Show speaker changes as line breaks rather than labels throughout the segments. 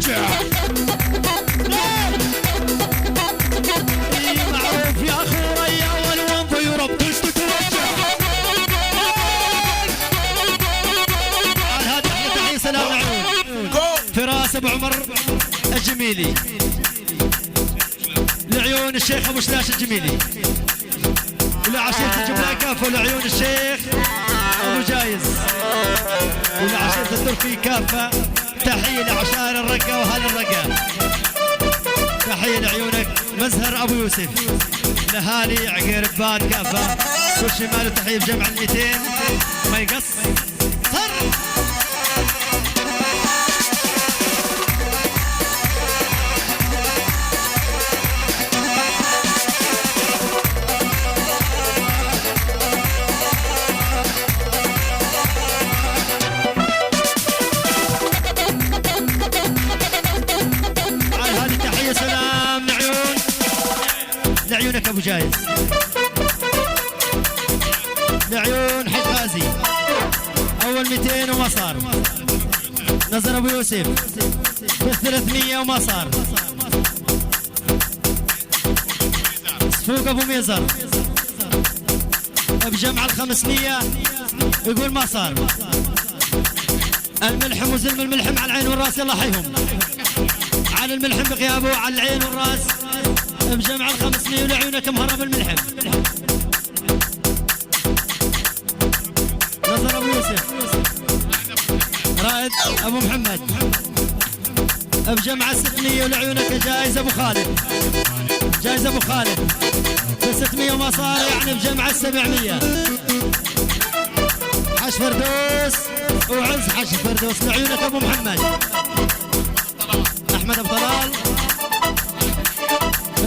ترجع. معروف يا اخو ريا والوان ضيوره بتشتك ترجع. على هذا احلى تحيه سلام العيون. فراس ابو عمر الجميلي لعيون الشيخ ابو شلاش الجميلي ولعشيرة الجبلاء كافة ولعيون الشيخ ابو جايز ولعشيرة التركي كافة. تحية لعشائر الرقة واهل الرقة. تحية لعيونك مزهر ابو يوسف لاهالي عقير باد كافة. كل شمال تحية بجمع ال200 ما يقص صر. لعيونك ابو جايز لعيون حج غازي اول 200 وما صار. نزر ابو يوسف بال300 وما صار. صفوق ابو ميزر بجمع ال500 يقول ما صار. الملحم وزلم الملحم على العين والراس يلا حيهم. على الملحم بغيابه على العين والراس بجمع ال500 ولعيونك مهرب الملحم. نظر ابو يوسف رائد ابو محمد بجمع ال600 ولعيونك جايز ابو خالد. جايز ابو خالد ب600 وما صار يعني بجمع ال700. حش فردوس وعز حش فردوس لعيونك ابو محمد. احمد ابو طلال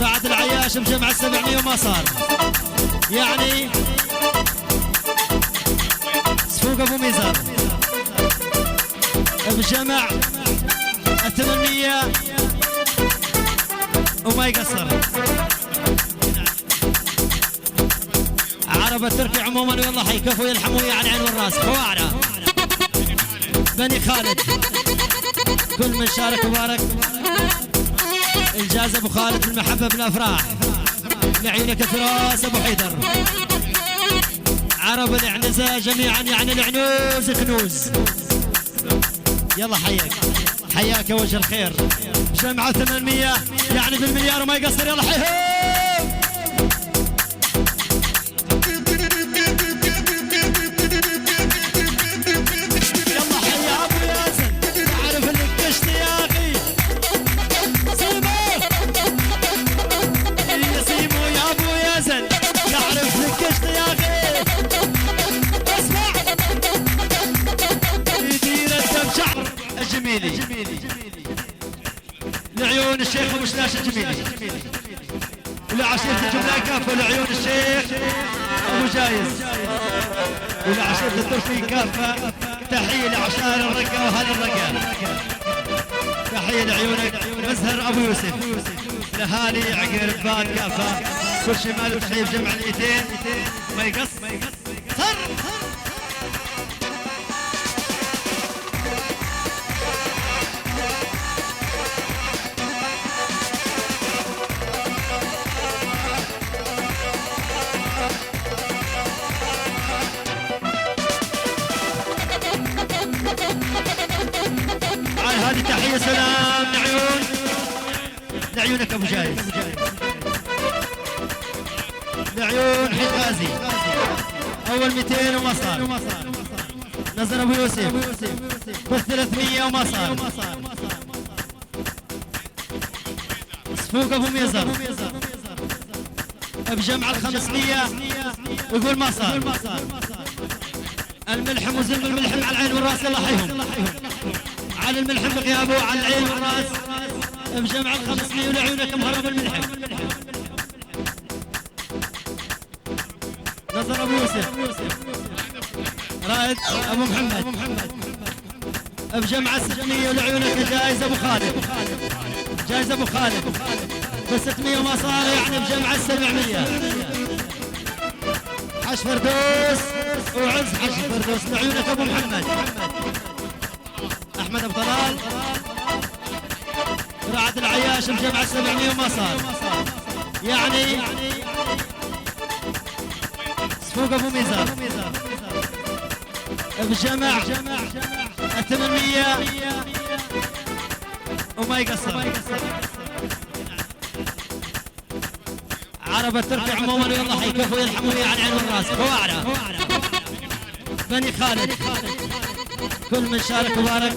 رعد العياش بجمع ال700 وما صار يعني. صفوق ابو ميزر بجمع ال800 وما يقصر. عرب التركي عموما والله حيكفوا يلحموا يعني عين والراس. فواعرة بني خالد كل من شارك وبارك. الجاز ابو خالد المحبه بالافراح لعيونك فراس ابو حيدر. عرب العنزه جميعا يعني العنوز كنوز. يلا حياك حياك يا وجه الخير. جمعه 800 يعني بالمليار وما يقصر. يلا حيهم. لعيون الشيخ ابو شلاش الجميلي ولعشيرة الجبلاء كافة ولعيون الشيخ ابو جايز ولعشيرة التركي كافة. تحية لعشائر الرقة واهل الرقة. تحية لعيونك مزهر ابو يوسف لاهالي عقير باد كافة. كل شمال وتحية بجمع ال200 ما يقص صر. هذه تحية سلام لعيونك ابو جايز لعيون حج غازي اول 200 وما صار. نزر ابو يوسف بال300 وما صار. صفوق ابو ميزر بجمع ال500 يقول ما صار. الملحم وزلم الملحم على العين والراس يلا حيهم. على الملحم بغيابه على العين والراس بجمع ال500 ولعيونك مهرب الملحم. نصر ابو يوسف رائد ابو محمد بجمع ال600 ولعيونك جايز ابو خالد. جايز ابو خالد ب600 وما صار يعني بجمع ال700. حش فردوس وعز حش فردوس لعيونك ابو محمد. احمد ابو طلال رعد العياش بجمع 700 وما صار يعني صفوق ابو ميزان بجمع 800 وما يقصر. عرب التركي عموما والله حيكفوا يلحموا يعني عين الراس كواعرة بني خالد كل من شارك وبارك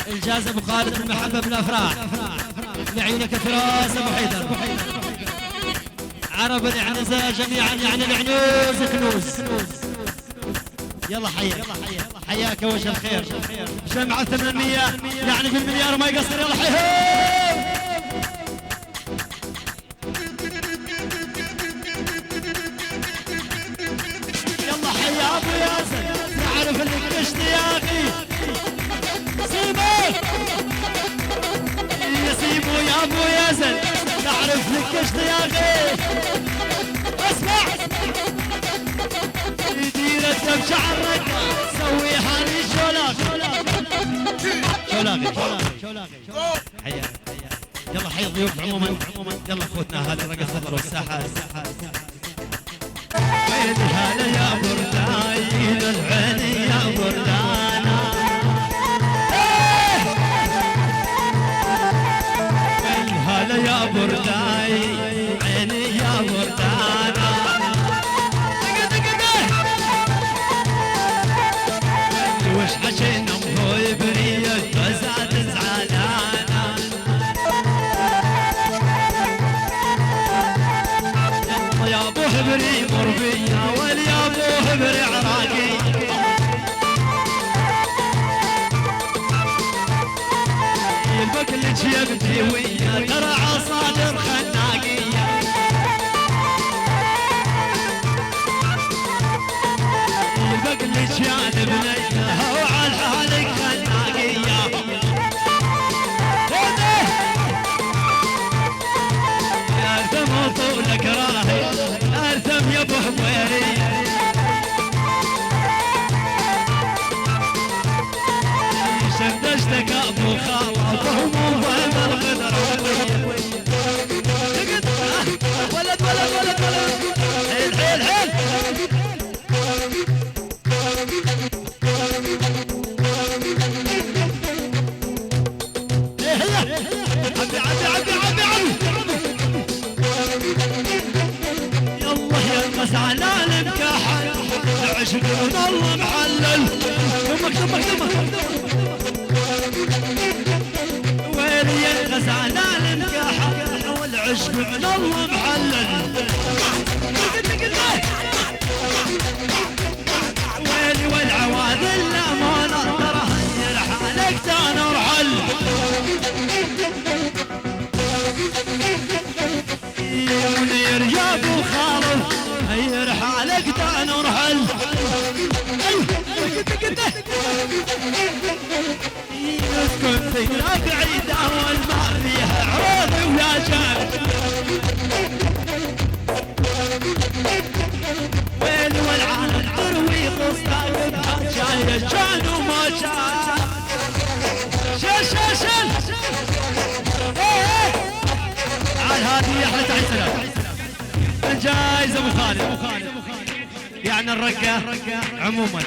الجاز ابو خالد المحبه بالافراح لعيونك فراس ابو حيدر عرب الاعنزه جميعا يعني العنوز كنوز. يلا حياك وجه الخير جمعة 800 يعني بالمليار وما يقصر. يلا حيهم يلا حيا ابو ياسر تعرف اللي قشت يا اخي سيبه يسيبه يا ابو ياسر تعرف اللي قشت يا اخي. اسمع يدير الدم شعرك سويها لي شولاغي حياك يلا حي الضيوف عموما يلا اخوتنا هذا الرقص تفضلوا الساحه وين هلا يا برداين العين يا بردانا وين هلا يا برداين عيني يا بردانا وش حشينا مهوي برية وزاد زعلانة يا ابو هبري مربية واليا ابو هبري عراقي البكلج يا بنتي ويا ترى عصادر خناقية البكلج يا بنية وعلى حالك خناقية ارثم طولك راهي ارثم يا ابو حميري شدشتك ابو خالد وهموم فهم القدر ولد حيل يلا ينقص على المكحل العشق والله محلل دمك ويلي ينقص على المكحل والعشق والله محلل ويلي والعواذل ما نقدر هير حالك تانا ورحل منير يا ابو خالد هير حالك تانا ورحل اسكن فكرة بعيدة والما فيها عروض ويا جاب ويلي والعالم تروي قصة جاية كان وما كان شل عال هذه احلى تحية سلام الجايزة ابو خالد يعني الرقة عموما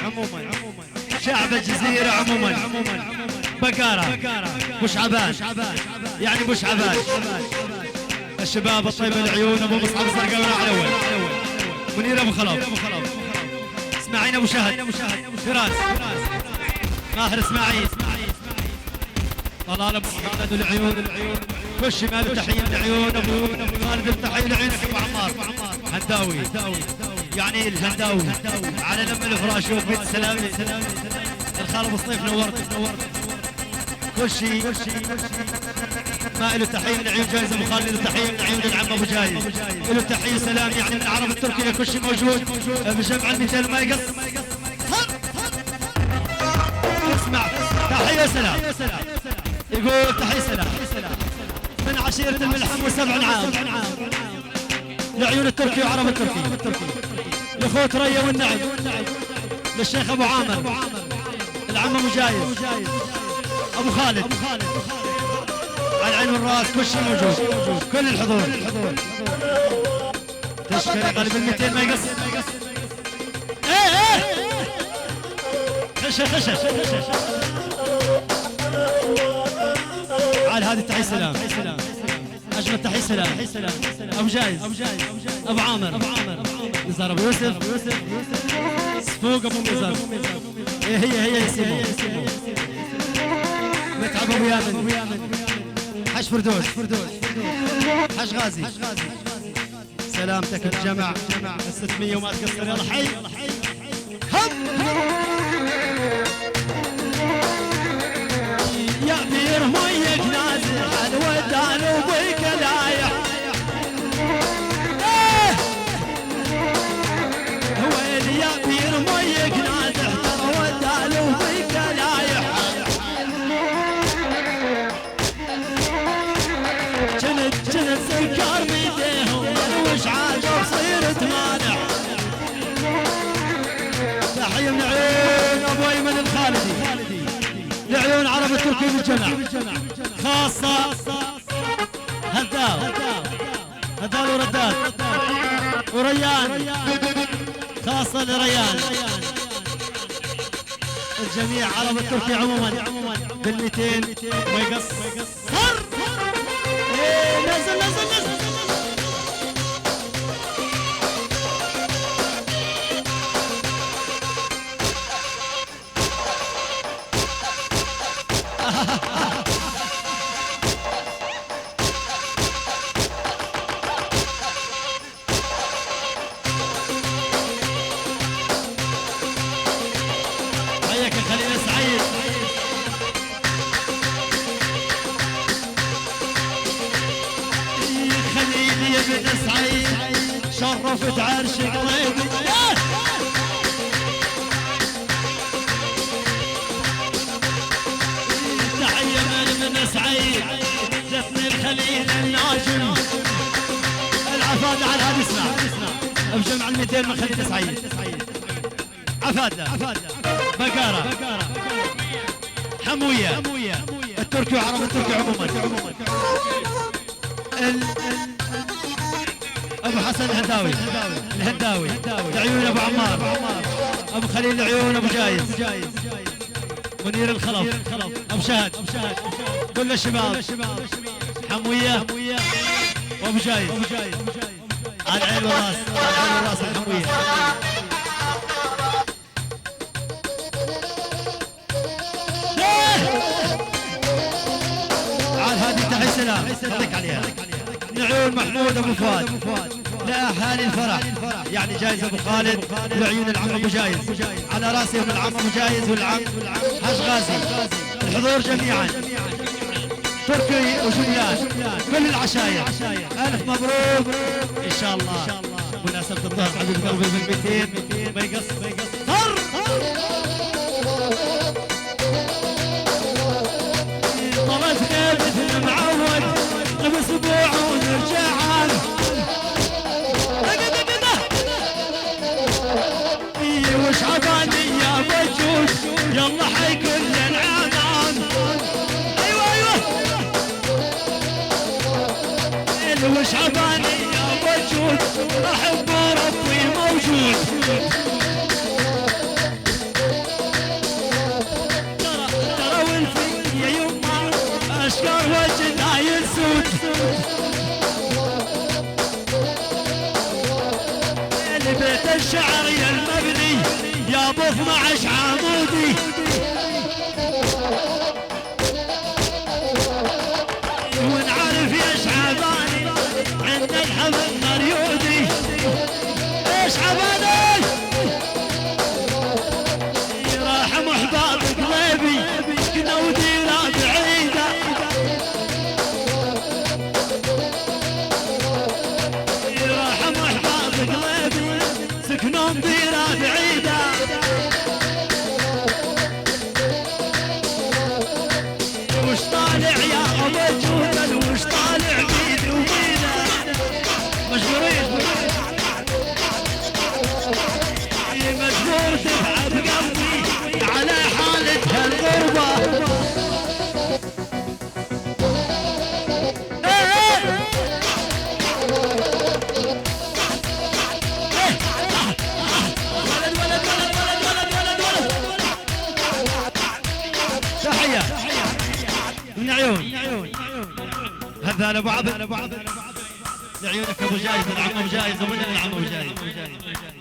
شعب الجزيرة عموما بقارة بوش عبان يعني بوش عبان الشباب الطيب العيون ابو مصعب الزرقاء على الاول منير ابو خلاف اسماعيل ابو شهد فراس ماهر اسماعيل طلال ابو خالد العيون كل شمال تحيه العيون ابو خالد التحيه لعيونك ابو عمار هنداوي يعني الهنداوي على لم الفراش وبيت سلامي الخال ابو الصيف نورت كل شيء ما له تحيه من عيون جايز ابو خالد له تحيه من عيون العم ابو جايز له تحيه سلام يعني من العرب التركيه كل شيء موجود بجمع المثال ما يقص اسمع تحيه سلام يقول تحيه سلام من عشيره الملحم وسبع عام لعيون التركي وعرب التركي لاخوة ريا والنعم للشيخ ابو عامر العم ابو جايز ابو خالد على العين والراس كل شيء موجود، كل الحضور. تشكري قلب ال 200 ما يقصر. ايه خش. عال هذه تحية سلام، اجمل تحية سلام. ابو جايز، ابو عامر، نزار ابو يوسف، صفوق ابو ميزان. هي يسيمو متعب ابو يامن، حش فردوس، حش غازي. سلامتك الجمع 600 وما تقصر. يلا حي يا بير ميك نازل على الودان وبيك لايح. ويلي يا بير ميك نازل ترى ودان وبيك لايح. جنت سكر بيديهم وش عاجة وصيرت مانع. تحية من عيون ابو ايمن الخالدي لعيون عرب التركي بالجمع، خاصة هدال ورداد وريان، خاصة لريان. الجميع عرب التركي عموما بال200 ما يقصر. نزل حياك خليل سعيد. خليل يا ابن سعيد شرفت عرش قلبي. تحية من ابن سعيد جسم الخليل الناجم. العفادة على هذه اسمع بجمع ال200 من خليل سعيد. عفادة بقارة حموية التركي وعرب التركي عموما. ابو حسن الهداوي لعيون ابو عمار، ابو خليل لعيون ابو جايز، منير الخلف، ابو شهد، كل الشباب حموية وابو جايز على العين والراس الحموية. عاد هذه تحية سلام خليك عليها. لعيون محمود ابو فؤاد لاهالي الفرح، يعني جايز ابو خالد لعيون العم ابو جايز، على راسهم العم ابو جايز والعم حاج غازي. الحضور جميعا تركي وجوليان كل العشاير الف مبروك ان شاء الله. مناسبة الظهر حبيب قلبي بال200 ما يقصر. طلعت مثل معود قبل اسبوع ونرجع عنه. وش عباني يا بجوش يلا حيكون للعمان. ايوه وش عباني يا بجوش احب ربي موجود. ترى والفي يا يما اشكر وجهنا يسود. بيت الشعر يا المبني يا ابو 12 عمودي. ونعرف يا شعباني عند الحمد مريودي. ايش عباني راح محباب قلبي كنا ودينا بعيده. راح محباب قلبي سكنوا مديرة بعيدة. وش طالع يا ابو جودل وش طالع بيدي وبينا مجبورين مجبور تتعب قلبي على حالة هالغربة. من عيون هذا ابو عبد لعيونك ابو جايز العم ابو جايز ومن العم ابو جايز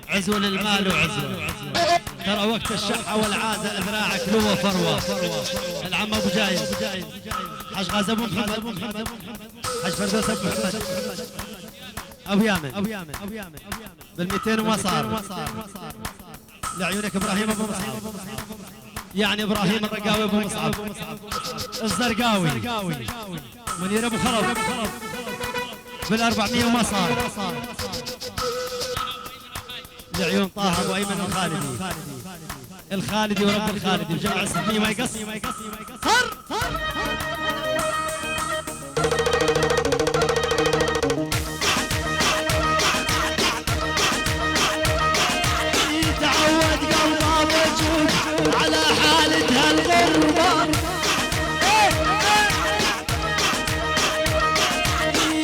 عزوه للمال وعزوه ترى وقت الشحه والعازه اذراعك لوه فروه العم ابو جايز حاج غازي ابو محمد حاج فردوس ابو محمد ابو يامن بال200 ومصار لعيونك ابراهيم ابو مصعب يعني ابراهيم الرقاوي ابو مصعب الزرقاوي منير ابو خرب بال400 ومصار لعيون طه ابو ايمن الخالدي ورب الخالدي وجمع السحمية ما يقص تعود قلبه موجود على حالتها الغربة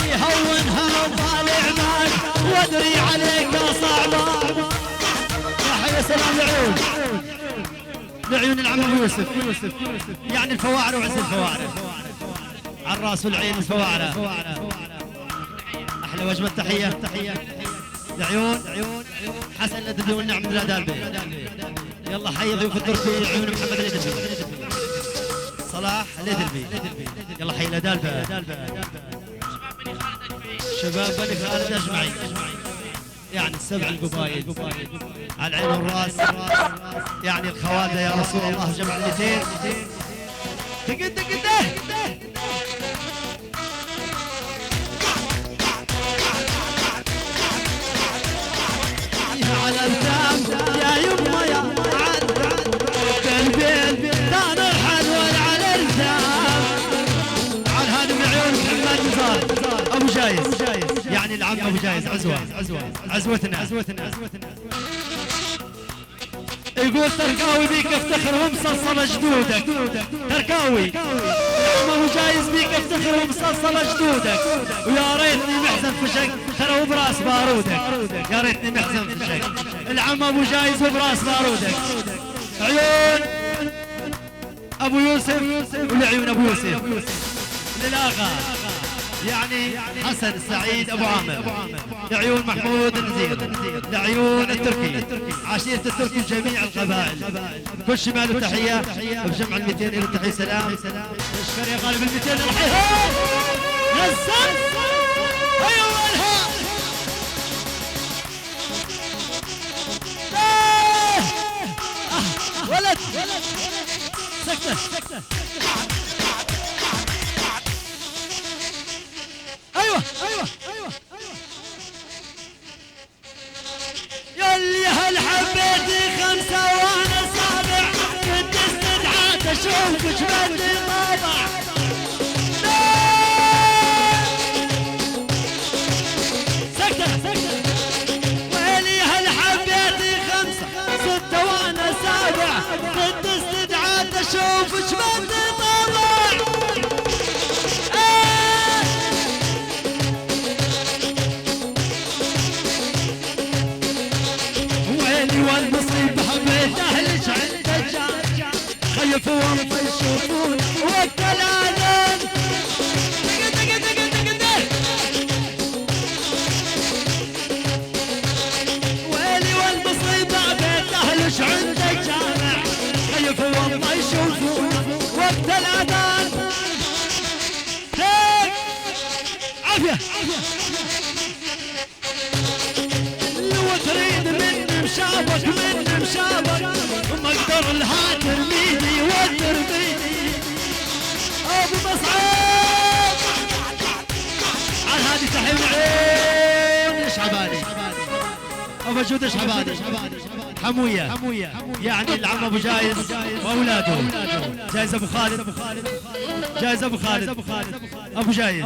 يهونها وطالع معك وادري عليك صعبة يا حي سلام لعيون العم ابو يوسف يعني الفواعر وعز الفواعر على الراس والعين الفواعر احلى وجبه تحيه لعيون حسن الادبي والنعم من الادالبي يلا حي ضيوف التركي عيون محمد الادبي صلاح الادبي يلا حي الادالبي شباب بني خالد اجمعين يعني السبع القبايل على العين والراس يعني الخواجه يا رسول الله جمع 200 تقد على الدم يا يما يا بالبيل دان الحلوى على الدم على هذا من عيون محمد نزار ابو جايز يعني العم ابو جايز عزوتنا يقول تركاوي بيك افتخر ومصصل جدودك تركاوي العم ابو جايز بيك افتخر ومصصل جدودك ويا ريتني محزن فشك ترى وبراس بارودك يا ريتني محزن فشك العم ابو جايز وبراس بارودك عيون ابو يوسف ولعيون ابو يوسف للاغا يعني حسن السعيد ابو عامر لعيون محمود النزير لعيون التركي عشيرة التركي جميع القبائل كل شمال تحية بجمع 200 الى التحية سلام اشكر يا غالب 200 الحياه نزل ايوه الها ولد سكتة ايوه يلي هل حبيتي 5 وانا سابع كنت استدعيت اشوفك بدي طابع سكتة ويلي هل حبيتي 5 6 وانا سابع كنت استدعيت اشوفك بدي طابع والمصيبة بتهلج عند الجار خيف وانت يشوفون وقت الاذان ويلي والمصيبة بتهلج عند الجامع خيف وانت يشوفون وقت الاذان عافية تريد مني مشابك ما اقدر لها ترميني وترميني ابو مصعب على هذه تحية العين شعباني ابو جود شعباني حموية يعني العم ابو جايز واولاده جايز ابو خالد ابو جايز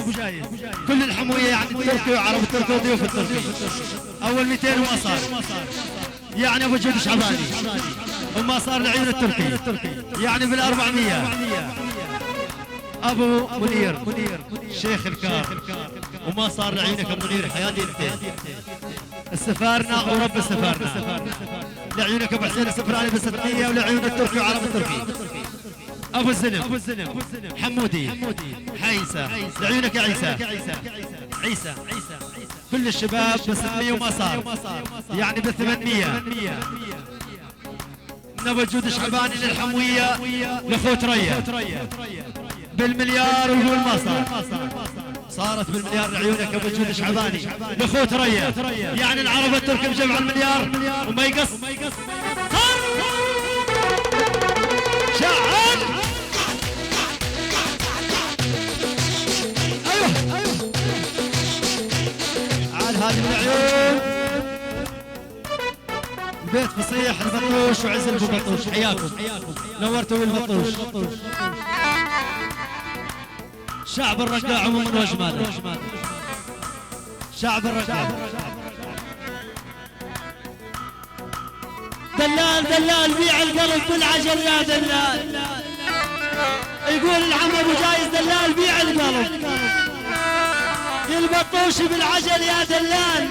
كل الحموية يعني التركي وعرب التركي وضيوف التركي اول 200 وما يعني ابو جود شعباني وما صار لعيون التركي يعني بال400 ابو منير شيخ الكار وما صار لعيونك ابو منير حياتي السفارنا ورب السفارنا لعيونك ابو حسين السفراني ب600 ولعيون التركي وعرب التركي ابو الزنب حمودي حيسة لعيونك يا عيسى كل الشباب ب 600 وما صار يعني ب 800 نبى جود شعباني للحموية لخوت ريا بالمليار ويقول ما صارت بالمليار لعيونك ابو جود شعباني لخوت ريا يعني العرب الترك بجمع المليار وما يقص شعب ايوه عاد هذه العيون البيت فصيح البطوش وعز ابو بطوش حياكم نورتوا البطوش شعب الرقاع عموما وجماله شعب الرقاع دلال بيع القلب بالعجل يا دلال يقول العم ابو جايز دلال بيع القلب البطوش بالعجل يا دلال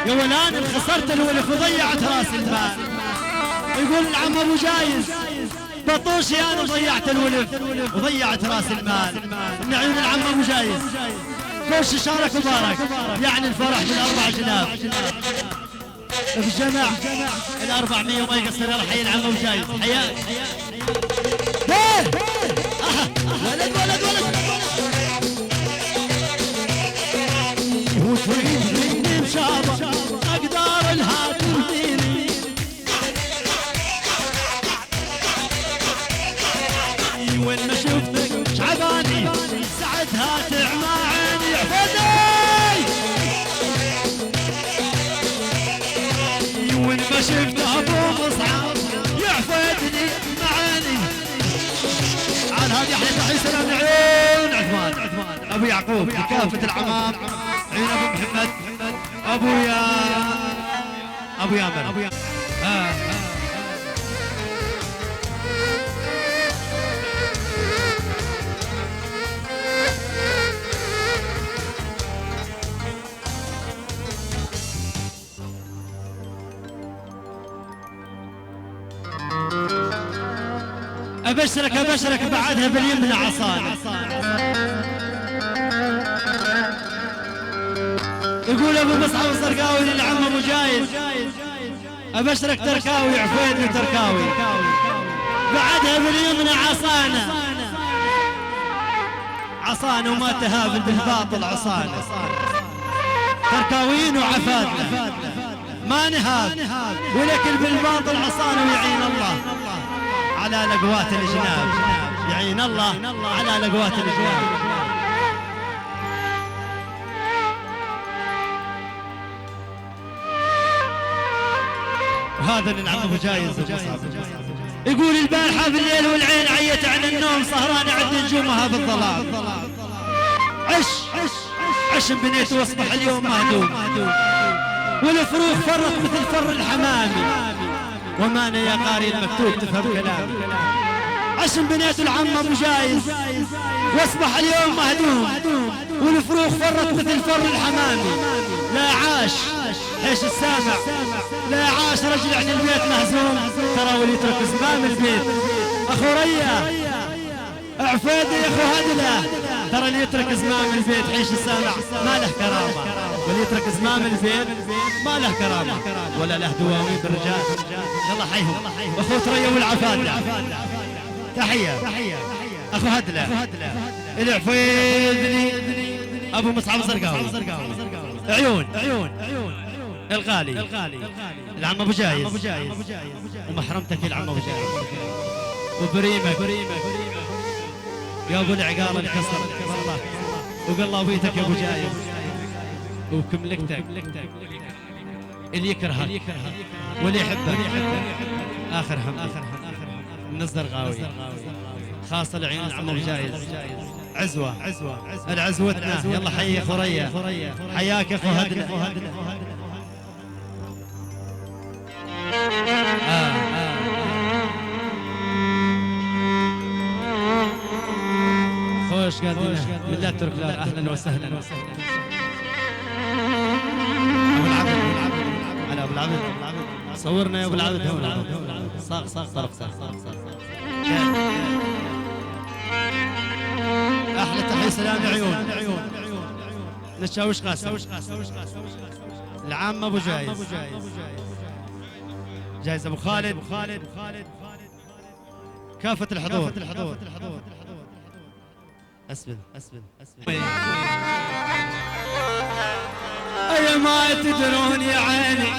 يا ولان خسرت الولف وضيعت راس المال يقول العم ابو جايز بطوشي انا ضيعت الولف وضيعت راس المال من عيون العم ابو جايز كوش شارك مبارك يعني الفرح بالاربع جناب بجمع ال400 وما يقصر يلا حي العم ابو جايز حياك ولد وتريد مشابه اقدار الهاتف فيني وين ما شفتك شعباني ساعتها تعمى عيني عفدي وين ما شفت ابو مصعب يعفدني معاني عاد هذه احلى تحيه سلام العيون عثمان ابو يعقوب لكافه العمام عين ابو محمد ابو يامر ابشرك بعدها باليمنى عصانه يقول ابو مصعب الزرقاوي للعم ابو جايز ابشرك تركاوي عفيد وتركاوي بعدها باليمنى عصانه وما تهافل بالباطل عصانه تركاويين وعفادنا ما نهاب ولكن بالباطل عصانه ويعين الله على لقوات الجناب يعين الله على لقوات الجناب وهذا للعم ابو جايز يقول البارحه بالليل والعين عيت عن النوم سهران عند نجومها بالظلام عش بنيت واصبح اليوم مهدوم والفروخ فرت مثل فر الحمامي وما انا يا قاري المكتوب تفهم كلامي عشم بنيت العم ابو جايز واصبح اليوم مهدوم والفروخ فرت مثل فر الحمامي لا عاش ايش السامع لا عاش رجل عن البيت مهزوم ترى واللي يترك زمام البيت اخو ريا عفيدي يا اخو هدله ترى اللي يترك زمام البيت عيش السامع ما له كرامه واللي يترك زمام البيت ما له كرامه ولا له دواوين بالرجال يلا حيهم اخوة ريا والعفادة تحية اخو هدله العفيدي ابو مصعب الزرقاوي عيون الغالي العم ابو جايز ومحرمتك العم ابو جايز وبريمك يا ابو العقال انكسر وقلابيتك يا ابو جايز وكملكتك اللي يكرهك واللي يحبك اخر هم من الزرقاوي خاصه العين العم ابو جايز عزوه العزوتنا يلا حي يا اخو ريا حياك يا اخو هدله خوش قادينا بالله ترك لا اهلا وسهلا ابو العبد صورنا يا ابو العبد هون صاغ طرف سلام العيون للشاوش قاسم العام ابو جايز جايز ابو خالد كافة الحضور اسبل اي ما تدرون يا عيني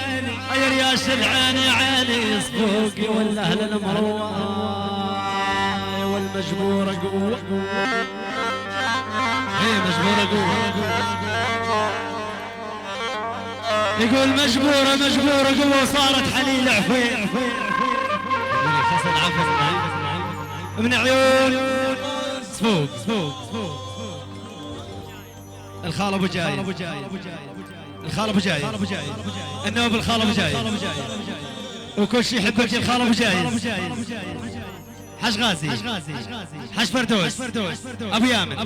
اي رياش العين يا عيني صفوقي والاهل المروه والمجبوره قوه هي مجبوره قوه يقول مجبوره قوه صارت حليل عفوي من عيون صفوق الخال ابو جاي الخال ابو جاي النوب الخال ابو جاي وكل شيء يحبك الخال ابو جاي حش غازي حش فردوس ابو يامن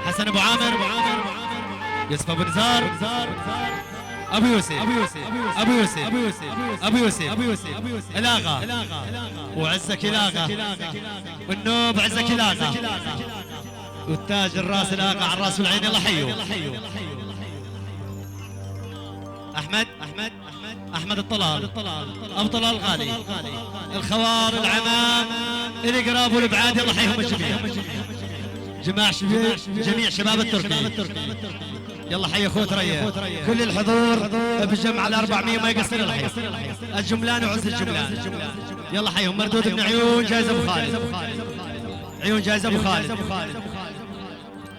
حسن ابو عامر يوسف ابو نزار ابو يوسف الاغا وعزك الاغا والنوب عزك الاغا والتاج الراس الاغا على الراس والعين الله حيو احمد الطلال ابو طلال الغالي الخوار العمام القراب والابعاد الله حيهم الجميع جميع شباب التركي يلا حي اخو تريا كل الحضور بالجمع ال 400 ما يقصر الحي الجملان وعز الجملان يلا حيهم مردود بن عيون جايز ابو خالد عيون جايز ابو خالد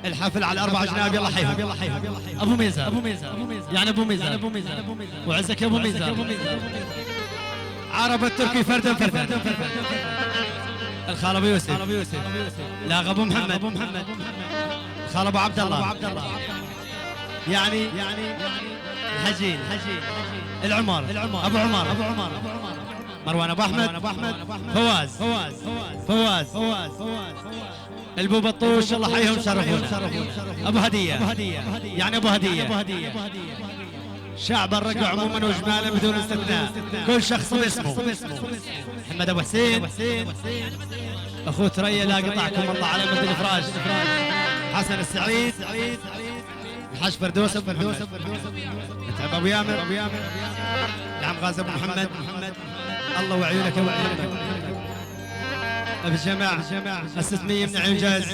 الحفل على 4 جناب يلا حيهم ابو ميزان يعني ابو ميزان وعزك يا ابو ميزان عرب التركي فردا الخال ابو يوسف لاغ ابو محمد الخال ابو عبد الله يعني الحجين العمر ابو عمر مروان ابو احمد فواز البو بطوش الله حيهم شرفونا ابو هديه يعني ابو هديه شعب الرقع عموما وجماله بدون استثناء كل شخص باسمه محمد ابو حسين اخو تريا لا قطعكم الله على مد الافراج حسن السعيد الحاج فردوس متعب ابو يامر العم غازي ابو محمد الله وعيونك بالجماعة 600 من عيون جايز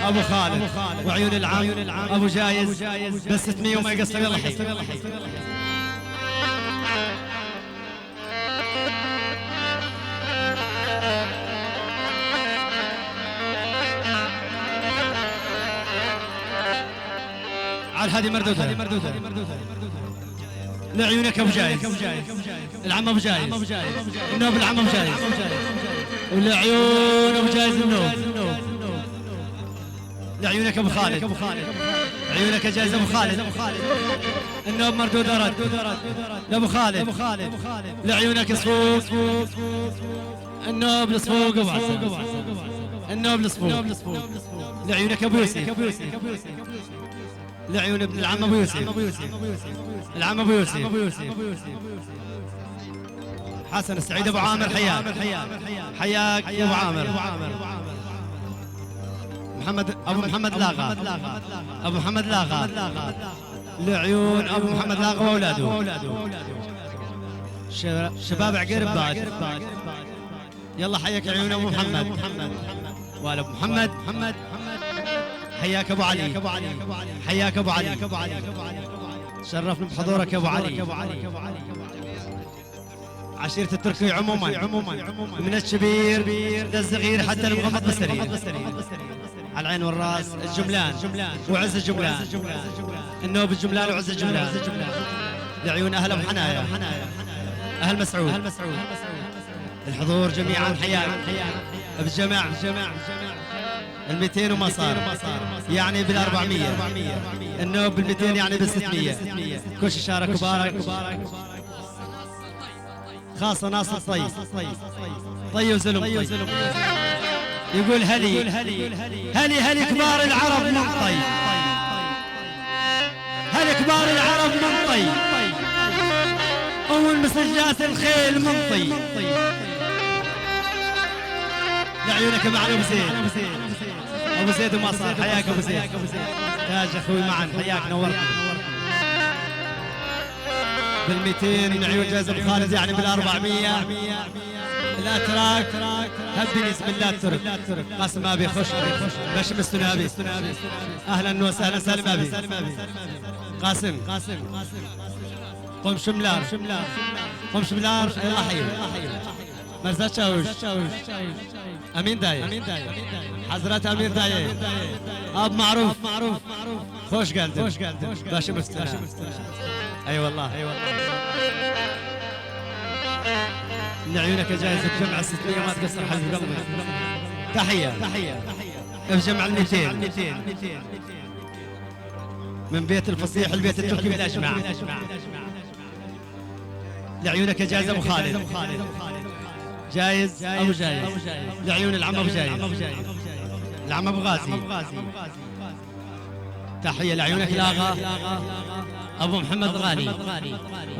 ابو خالد وعيون العام ابو جايز بس 600 وما يقصر يلا حي على هذه مردودة لعيونك ابو جايز العم ابو جايز النوب العم ابو جايز ولعيون ابو جايز النوب لعيونك ابو خالد عيونك جايز ابو خالد النوب مردودة رد لابو خالد لعيونك صفوق النوب الصفوق ابو عسل النوب الصفوق لعيونك ابو يوسف لعيون ابن العم ابو يوسف العم ابو يوسف حسن السعيد ابو عامر حياك يا ابو عامر ابو محمد لاغا لعيون ابو محمد لاغا واولاده شباب عقير باد يلا حياك عيون ابو محمد وال ابو محمد حياك ابو علي حياك ابو علي شرفنا بحضورك يا ابو علي عشيرة التركي عموما من الكبير للصغير حتى المغمض بالسرير على العين والراس الجملان وعز الجملان النوب الجملان وعز الجملان لعيون اهل ابو حنايا اهل مسعود الحضور جميعا حياك بالجماعة ال200 وما صار يعني بال400 النوب بال200 يعني بال600 كل شيء شارك وبارك خاصة ناصر طي وزلم يقول هلي كبار العرب من طي هلي كبار العرب من طي ومن مسجات الخيل من طي لعيونك معنا ابو زين ابو زيد وما صار. حياك ابو زيد. تاج اخوي معا، حياك نورت. بال200 من عيون جايزة ابو خالد، يعني بال400 الاتراك. هبني بسم الله الترك. قاسم ابي خش باش مستنابي. اهلا وسهلا سالم ابي. قاسم قم شملار رحيم مرزا شاوش امين داي حضرات امير داي اب معروف خوش قلدم باش مستنابي. اي والله من عيونك جائزة جمع الستية ما تقصر حبيب قلبي. تحية بجمع ال200 من بيت الفصيح البيت التركي بالأجمع. لعيونك جائزة أبو خالد. جايز أبو جايز. لعيون العم أبو جايز. العم أبو غازي. تحية لعيونك الآغا أبو محمد غالي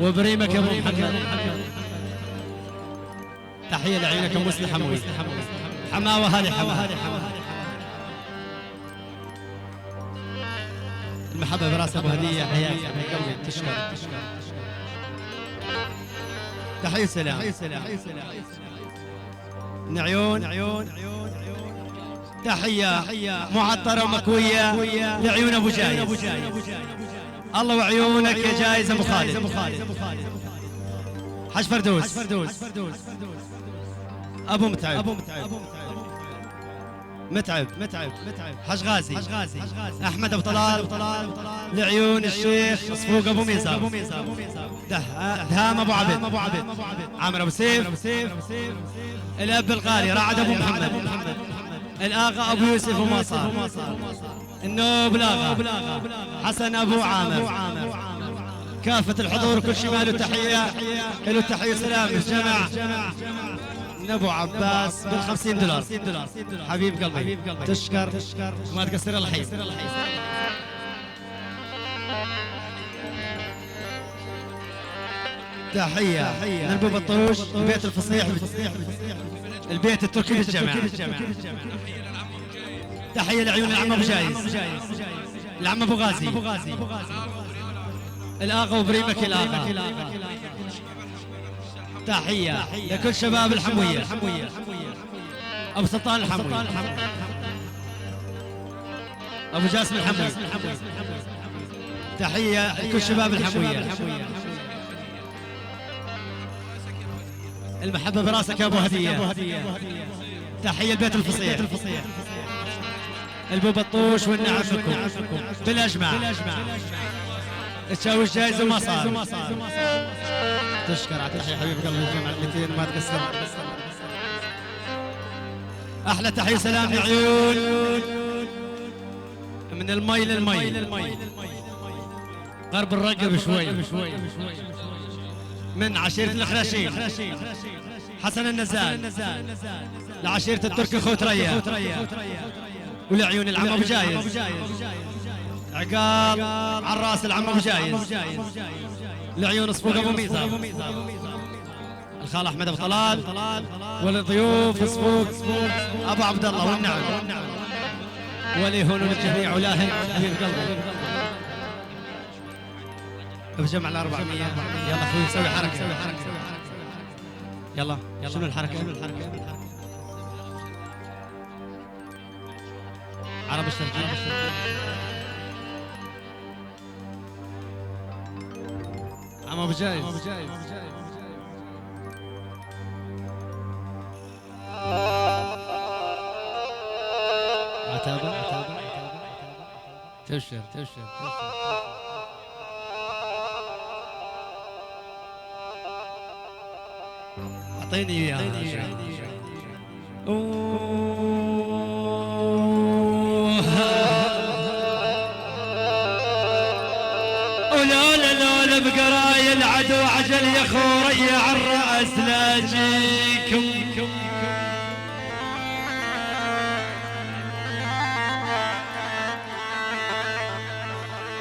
وبريمك أبو محمد. تحية لعيونك أبو مسلم حموي حماوة هذه حماوة. المحبة براس أبو هدية. حياك قلبي تشكر. تحية سلام من عيون. تحية معطرة ومكوية لعيون أبو جايز. الله وعيونك يا جايز أبو خالد. حج فردوس أبو متعب حج غازي أحمد أبو طلال لعيون الشيخ صفوق أبو ميزاب. دهام أبو عبد عامر أبو سيف الأب الغالي رعد أبو محمد الآغا أبو يوسف وما صار النوب الآغا حسن أبو عامر. كافة الحضور كل شيء له تحية له تحية. سلام الجمع نبو عباس $50 حبيب قلبي تشكر وما تقصر الحين. تحية من ابو بطوش البيت الفصيح البيت التركي بالجمع. تحية لعيون العم ابو جايز العم ابو غازي الآغا وبريمك الآغا. تحية لكل شباب الحموية أبو سلطان الحموي أبو جاسم الحموي. تحية لكل شباب الحموية. المحبة براسك يا أبو هدية. تحية البيت الفصيح البو بطوش والنعم بكم بالأجمع. تشاوش جايز وما صار. تشكر على تحية حبيب قلبي الجمع 200 ما تقصر. أحلى تحية سلام لعيون من المي للمي غرب الرقب شوي من عشيرة الخراشيم حسن النزال لعشيرة التركي خوت ريا ولعيون العم أبو جايز عقال عراس العم أبو جايز لعيون صفوق أبو ميزة الخال أحمد أبو طلال والضيوف صفوق أبو عبد الله والنعم وليهون الجميع ولاهن حبيب قلبي بجمع 400. يلا اخوي سوي حركة يلا شنو الحركة عرب الشرقية عم ابو جايز عتابة تبشر اعطيني اياها ولولا بقراي العدو عجل يا خوري عالرأس لاجيكم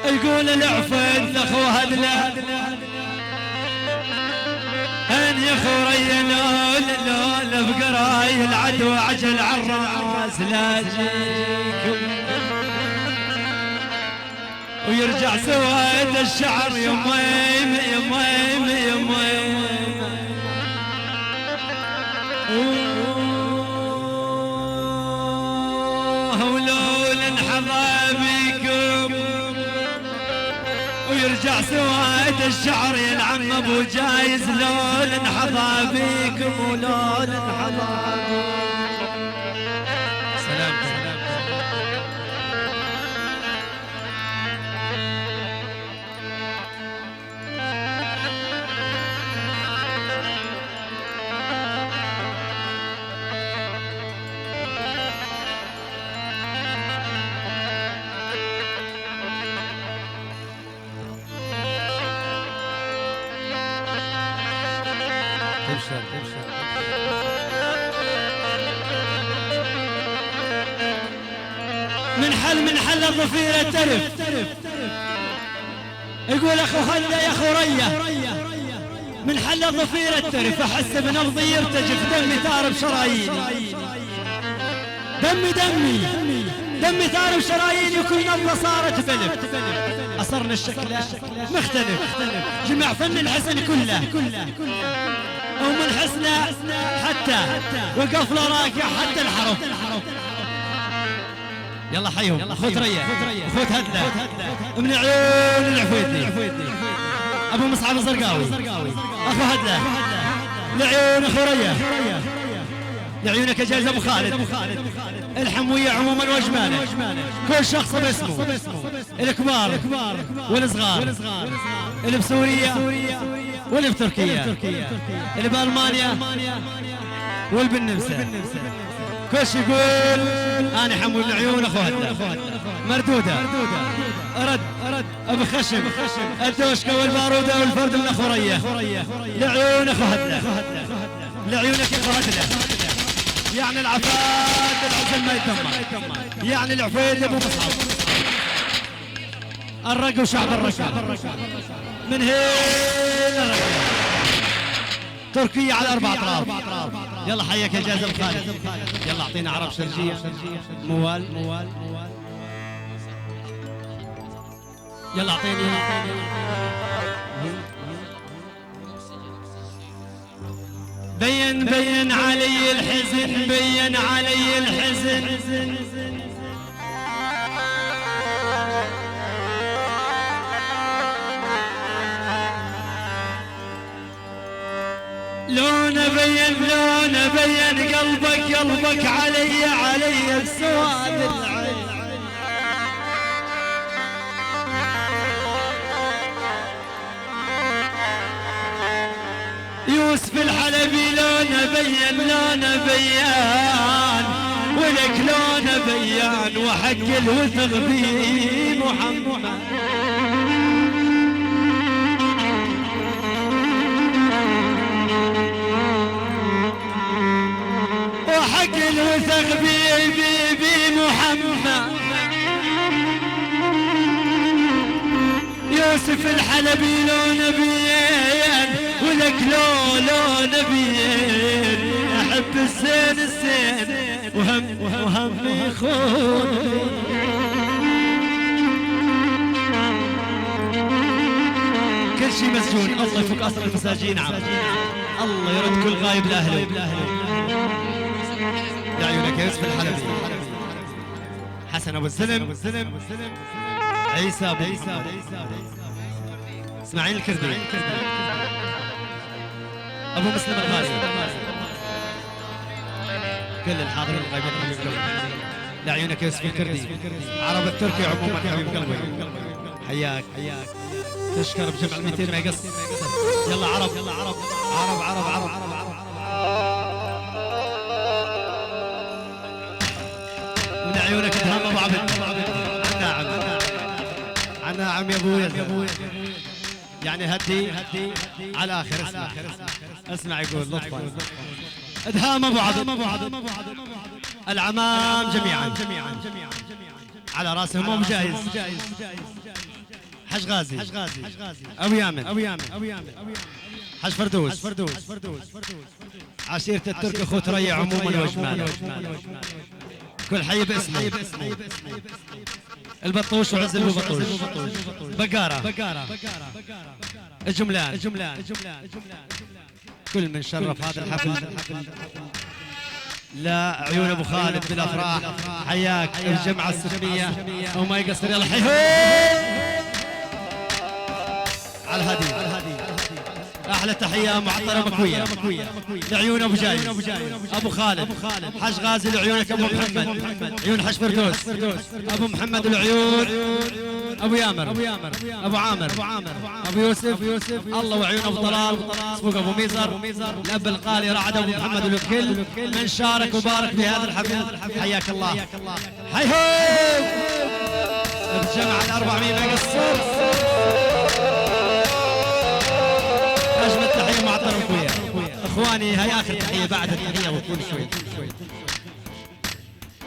يقول العفن اخو هدله هن يا خوري لا بقراي العدو عجل عالراس لاجيكم ويرجع سواد الشعر يميم يميم يميم ولول انحظى بيكم ويرجع سواد الشعر يا العم ابو جايز لول انحظى بيكم ولول انحظى بيكم. سلام سلام تبشر تبشر من حل الضفيرة ترف يقول اخو خلده يا اخو ريه من حل الضفيرة ترف احس بنبضي يرتجف دمي تارب شراييني دمي تارب شراييني وكل نبضة صارت بلف أصرنا الشكل مختلف جمع فن الحسن كله ومن حسنه حتى وقف له راكع حتى الحرف. يلا حيهم اخوت ريه اخوت هدله من عيون العفويدي ابو مصعب الزرقاوي اخو هدله لعيون اخو ريه لعيونك جايز ابو خالد الحمويه عموما واجماله كل شخص باسمه الكبار والصغار اللي بسوريا واللي بتركيا اللي بالمانيا واللي بالنمسا كل شي يقول انا حمو العيون اخو هدله مردوده رد ابو خشم الدوشكه والباروده والفرد من اخو ريه لعيون اخو هدله لعيونك اخو هدله يعني العفاد العزل ما يتم يعني العفيد ابو مصعب الرق وشعب الرشاد من هنا الرق تركيا على 4 اطراف. يلا حياك يا جازم خالد يلا اعطينا عرب شرجيه موال يلا اعطيني بين علي الحزن بين علي الحزن لون بين قلبك علي بسواد العين يوسف الحلبي لونه بيان ولك لونه بيان وحق الوثق بيه محمد وحق الوثق بيه محمد يوسف الحلبي لونه بيان ولك لو نبيين احب الزين وهم يخون كل شي مسجون الله يفك اسر المساجين عم الله يرد كل غايب لاهله لعيونك يا يوسف الحلبي حسن ابو السلم عيسى ابو اسماعيل الكردي ابو مسلم الغازي كل الحاضرين الغايبين حبيب قلبي لعيونك يوسف الكردي عرب التركي عموما حبيب قلبي حياك تشكر بجمع 200 ما يقصر يلا عرب ولعيونك ادهام ابو عبد عن يا ابوي يعني هدي على اخر اسمع يقول لطفا ادهام ابو عبد العمام جميعا على راسهم ابو جايز حج غازي ابو يامن حج فردوس عشيرة الترك اخو تريع عموما واجمالا كل حي باسمه البطوش وعز البطوش بقارة الجملان كل من شرف هذا الحفل لا عيون ابو خالد بالافراح حياك الجمعة السلمية وما يقصر يلا حيهو على الهدي احلى تحيه معطره مكويه لعيون ابو جايز ابو خالد حج غازي لعيونك ابو محمد عيون حج فردوس ابو محمد العيون ابو يامر ابو عامر ابو يوسف الله وعيون ابو طلال سبوق ابو ميزر الاب القالي رعد ابو محمد الكل من شارك وبارك بهذا الحفل حياك الله هيهو الجمع ال400 ما يقصر أجمل تحية معطر وكوية إخواني هاي آخر تحية بعد التحية وكل شوي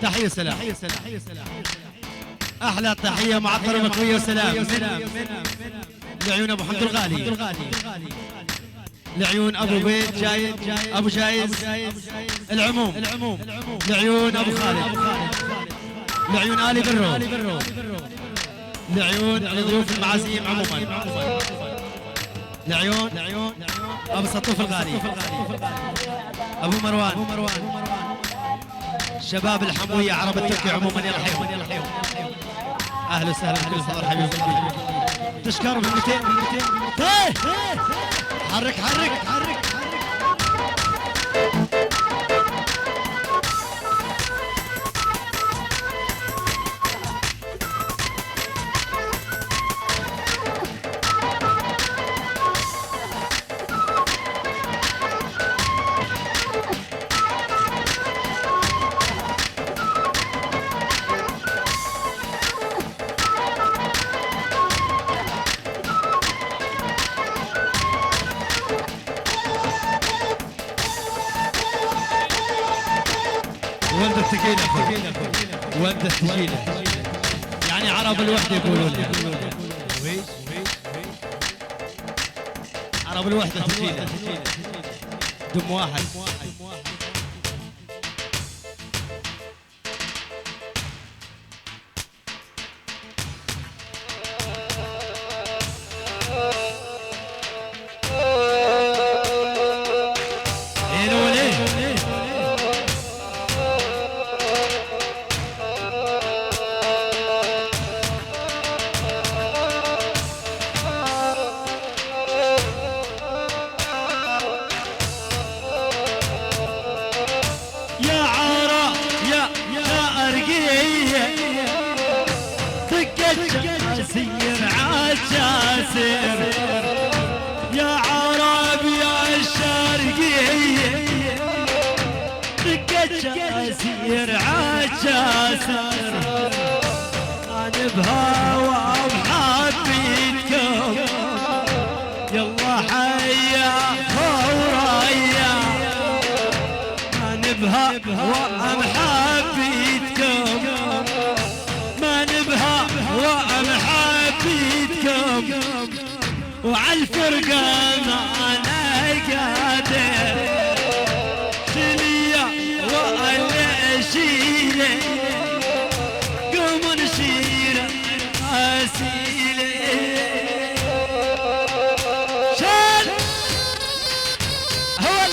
تحية سلام أحلى تحية معطر وكوية وسلام لعيون أبو حمد الغالي لعيون أبو بيت جايد أبو جايز العموم لعيون أبو خالد لعيون آلي برو لعيون لضيوف المعازيم عموما لعيون ابو سطوف الغالي ابو مروان شباب الحمويه عرب التركي عموما يلا حيهم اهلا وسهلا بكل صغار حبيبي تشكروا ب 200 حرك ولد الثقيلة يعني عرب الوحدة يقولون عرب الوحدة ثقيلة دم واحد يا عرب يا الشرقية دقة جاسير عجاسر أنا بهوى وحبيتكم يلا حيا وريا أنا بهوى محبيتكم ما نبها ومحبيتكم وعالفرقة ما أنا قادر شلية وأنا شيلة قوم نشيلة أسيلة شال هول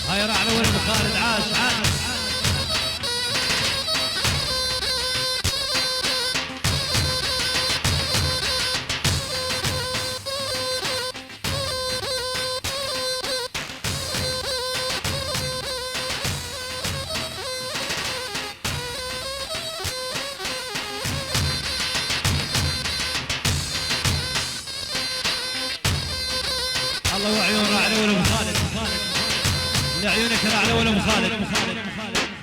هاي راح لولد خالد عاش الله وعيون راعي لولد خالد لعيونك راعي لولد خالد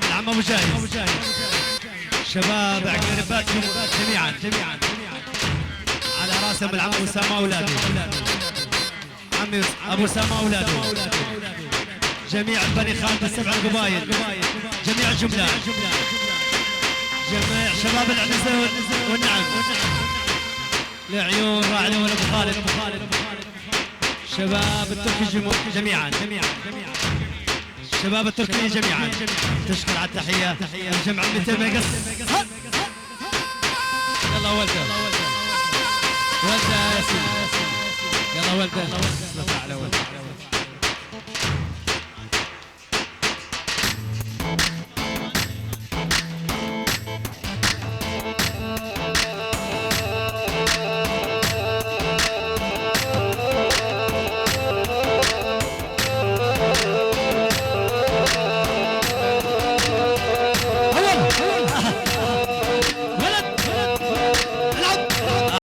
العم ابو جاهز شباب عقرباتهم جميعا على راسهم العم اسامه اولاده عمي ابو اسامه اولاده جميع بني خالد السبع القبايل، جميع الجملة، جميع شباب العنزة والنعم، لعيون راعي الأول أبو خالد، شباب التركي جميعا، شباب التركية جميعا تشكر على التحية الجمع 200 مقص. يلا ولده يا سيدي، يلا ولده.